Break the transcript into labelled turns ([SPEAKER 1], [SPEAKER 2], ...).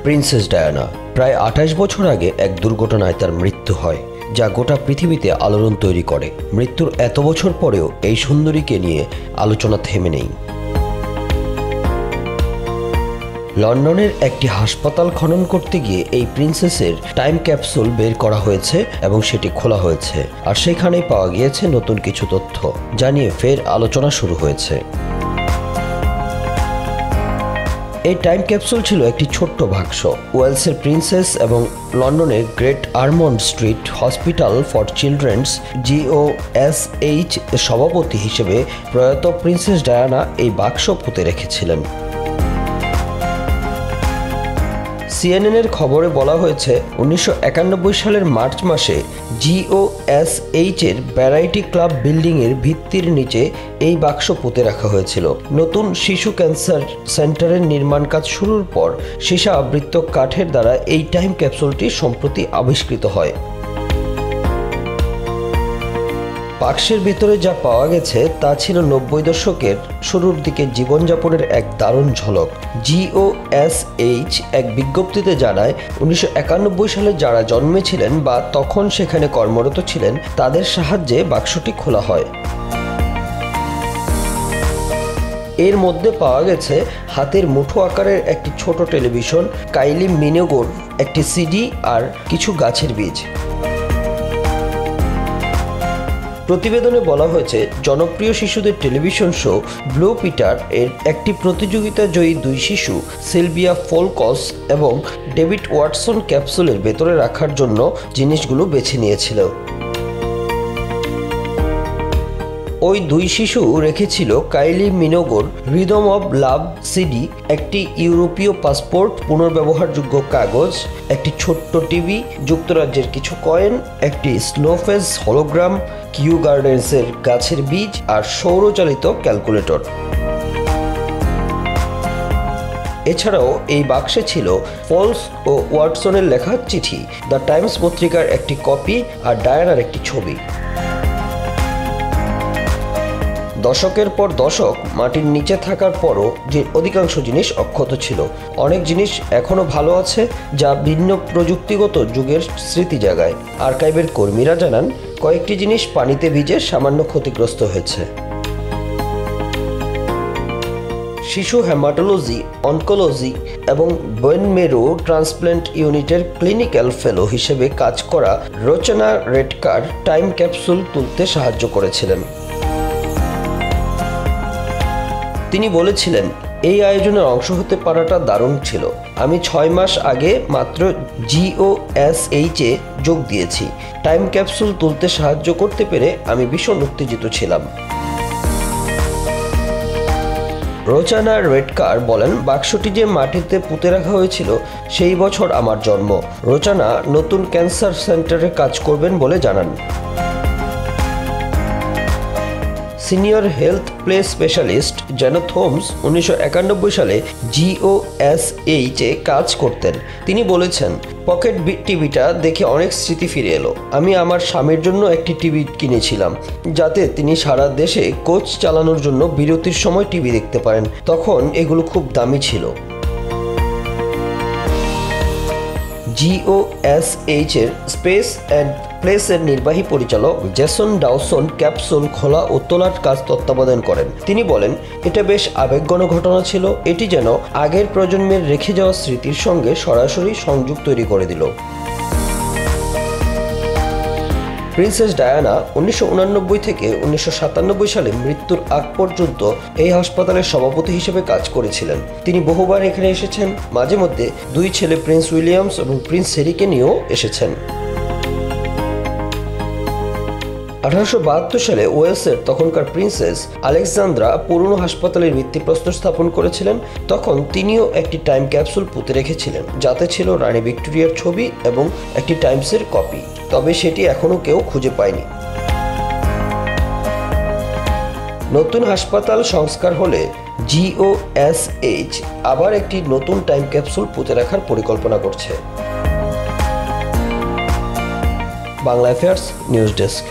[SPEAKER 1] Princess Diana প্রায় ২৮ বছর আগে এক দুর্ঘটনায় তার মৃত্যু হয়, যা গোটা পৃথিবীতে আলোড়ন তৈরি করে। মৃত্যুর এত বছর পরেও এই সুন্দরীকে নিয়ে আলোচনা থেমে নেই। লন্ডনের একটি হাসপাতাল খনন করতে গিয়ে এই প্রিন্সেসের টাইম ক্যাপসুল বের করা হয়েছে এবং সেটি খোলা হয়েছে, আর সেখানেই পাওয়া গিয়েছে নতুন কিছু তথ্য, যা নিয়ে ফের আলোচনা শুরু হয়েছে। এই টাইম ক্যাপসুল ছিল একটি ছোট্ট বাক্স। ওয়েলসের প্রিন্সেস এবং লন্ডনের Great Ormond Street Hospital for Children's GOSH এর সভাপতি হিসেবে প্রয়াত প্রিন্সেস ডায়ানা এই বাক্স পুঁতে রেখেছিলেন। CNN এর খবরে বলা হয়েছে 1991 সালের মার্চ মাসে GOSH এর ভ্যারাইটি ক্লাব বিল্ডিং এর ভিত্তির নিচে এই বাক্স পুঁতে রাখা হয়েছিল। নতুন শিশু ক্যান্সার সেন্টারের নির্মাণ কাজ শুরুর পর সীসা আবৃত কাঠের দ্বারা এই টাইম ক্যাপসুলটি সম্প্রতি আবিষ্কৃত হয়। বাক্সের ভেতরে যা পাওয়া গেছে তা ছিল 90 দশকের শুরুর দিকে জীবনযাপনের এক দারুণ ঝলক। GOSH এক বিজ্ঞপ্তিতে জানায়, 1991 সালে যারা জন্মেছিলেন বা তখন সেখানে কর্মরত ছিলেন তাদের সাহায্যে বাক্সটি খোলা হয়। এর মধ্যে পাওয়া গেছে হাতের মুঠো আকারের একটি ছোট টেলিভিশন, কাইলি মিনোগোর একটি CD আর কিছু গাছের বীজ। প্রতিবেদনে বলা হয়েছে, জনপ্রিয় শিশুদের টেলিভিশন শো ব্লু পিটার এর একটি প্রতিযোগিতা জয়ী দুই শিশু সিলভিয়া ফোলকস এবং ডেভিড ওয়াটসন ক্যাপসুলের ভেতরে রাখার জন্য জিনিসগুলো বেছে নিয়েছিল। ওই দুই শিশু রেখেছিল কাইলি মিনোগোর রিদম অব লাভ CD, একটি ইউরোপীয় পাসপোর্ট, পুনর্ব্যবহারযোগ্য কাগজ, একটি ছোট্ট টিভি, যুক্তরাজ্যের কিছু কয়েন, একটি স্নোফেজ হলোগ্রাম, কিউ গার্ডেন্সের গাছের বীজ আর সৌরচালিত ক্যালকুলেটর। এছাড়াও এই বাক্সে ছিল ফলস ও ওয়াটসনের লেখা চিঠি, দ্য টাইমস পত্রিকার একটি কপি আর ডায়ানার একটি ছবি। দশকের পর দশক মাটির নিচে থাকার পরও যে অধিকাংশ জিনিস অক্ষত ছিল। অনেক জিনিস এখনো ভালো আছে, যা ভিন্ন প্রযুক্তিগত যুগের স্মৃতি জাগায়। আর্কাইভের কর্মীরা জানান, কয়েকটি জিনিস পানিতে ভিজে সামান্য ক্ষতিগ্রস্ত হয়েছে। শিশু হেমাটোলজি, অনকোলজি এবং বোন মেরো ট্রান্সপ্ল্যান্ট ইউনিটের ক্লিনিক্যাল ফেলো হিসেবে কাজ করা রচনা রেডকার টাইম ক্যাপসুল তুলতে সাহায্য করেছিলেন। তিনি বলেছিলেন, এই আয়োজনের অংশ হতে পারাটা দারুণ ছিল। আমি 6 মাস আগে মাত্র GOSH এ যোগ দিয়েছি। টাইম ক্যাপসুল তুলতে সাহায্য করতে পেরে আমি ভীষণ উত্তেজিত ছিলাম। রচনা রেডকার বলেন, বাক্সটি যে মাটিতে পুঁতে রাখা হয়েছিল সেই বছর আমার জন্ম। রচনা নতুন ক্যান্সার সেন্টারে কাজ করবেন বলে জানান। Senior health play specialist Janet Holmes 1991 সালে GOSH এ কাজ করতেন। তিনি বলেছেন, পকেট টিভিটা দেখে অনেক স্মৃতি ফিরে এলো। আমি আমার স্বামীর জন্য একটি টিভি কিনেছিলাম, যাতে তিনি সারা দেশে কোচ চালানোর জন্য বিরতির সময় টিভি দেখতে পারেন। তখন এগুলো খুব দামি ছিল। GOSH এর স্পেস অ্যান্ড প্লেসের নির্বাহী পরিচালক জেসন ডাওসন ক্যাপসুল খোলা ও তোলার কাজ তত্ত্বাবধান করেন। তিনি বলেন, এটা বেশ আবেগঘন ঘটনা ছিল। এটি যেন আগের প্রজন্মের রেখে যাওয়া স্মৃতির সঙ্গে সরাসরি সংযোগ তৈরি করে দিল। প্রিন্সেস ডায়ানা 1989 থেকে 1997 সালে মৃত্যুর আগ পর্যন্ত এই হাসপাতালের সভাপতি হিসেবে কাজ করেছিলেন। তিনি বহুবার এখানে এসেছেন, মাঝে মধ্যে দুই ছেলে প্রিন্স উইলিয়ামস এবং প্রিন্স হ্যারিকে নিয়েও এসেছেন। 1872 সালে ওয়েলসের তখনকার প্রিন্সেস আলেকজান্দ্রা পুরনো হাসপাতালের ভিত্তিপ্রস্তর স্থাপন করেছিলেন। তখন তিনিও একটি টাইম ক্যাপসুল পুঁতে রেখেছিলেন, যাতে ছিল রানী ভিক্টোরিয়ার ছবি এবং একটি টাইমসের কপি। তবে সেটি এখনো কেউ খুঁজে পায়নি। নতুন হাসপাতাল সংস্কার হলে GOSH আবার একটি নতুন টাইম ক্যাপসুল পুঁতে রাখার পরিকল্পনা করছে। Bangla affairs news desk.